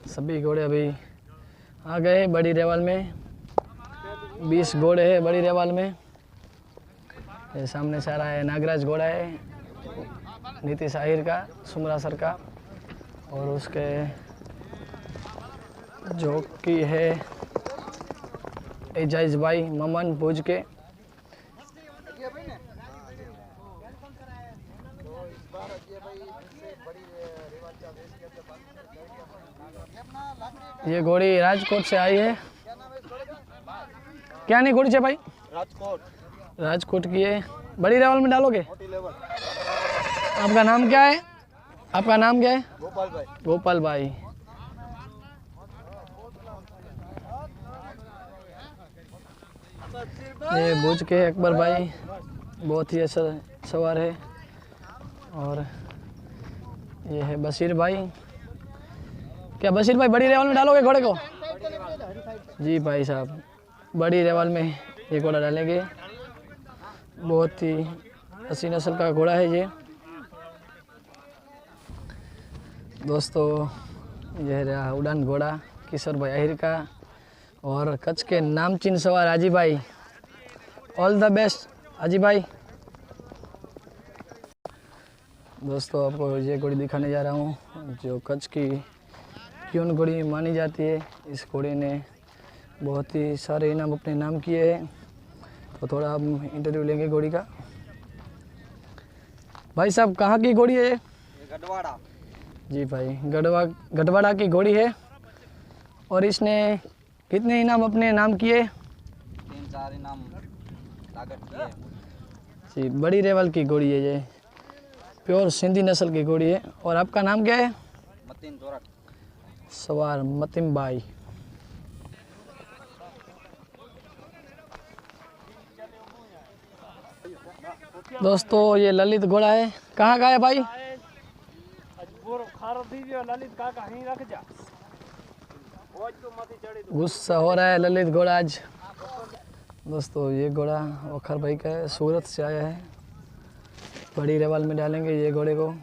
सभी घोड़े अभी आ गए बड़ी रेवाल में। 20 घोड़े हैं बड़ी रेवाल में। ये सामने से आ रहा है नागराज घोड़ा है नीतीश आहिर का, सुमरा सर का, और उसके जो की है एजाइज भाई ममन भुज के। ये घोड़ी राजकोट से आई है। क्या नहीं घोड़ी से भाई? राजकोट की है। बड़ी लेवल में डालोगे? आपका नाम क्या है? आपका नाम क्या है? गोपाल भाई। गोपाल भाई। ये भुज के अकबर भाई बहुत ही अच्छा सवार है। और ये है बशीर भाई। क्या बशीर भाई बड़ी रेवल में डालोगे घोड़े को? जी भाई साहब बड़ी रेवल में ये घोड़ा डालेंगे। बहुत ही अच्छी नस्ल का घोड़ा है ये। दोस्तों यह रहा उड़ान घोड़ा किशोर भाई आहिर का और कच्छ के नामचीन सवार हाजी भाई। ऑल द बेस्ट हाजी भाई। दोस्तों आपको ये घोड़ी दिखाने जा रहा हूँ जो कच्छ की क्यून घोड़ी मानी जाती है। इस घोड़े ने बहुत ही सारे इनाम अपने नाम किए हैं। तो थोड़ा हम इंटरव्यू लेंगे घोड़ी का। भाई साहब कहाँ की घोड़ी है? गढ़वाड़ा। जी भाई गढ़वाड़ा की घोड़ी है। और इसने कितने इनाम अपने नाम किए? 3-4 इनाम लागत किए। जी बड़ी रेवल की घोड़ी है ये, प्योर सिंधी नस्ल की घोड़ी है। और आपका नाम क्या है? मतीन जोरक। सवार मतिम भाई। दोस्तों ये ललित घोड़ा है। कहाँ का है भाई? गुस्सा हो रहा है ललित घोड़ा आज। दोस्तों ये घोड़ा वखर भाई का है, सूरत से आया है। बड़ी रेवाल में डालेंगे ये घोड़े को।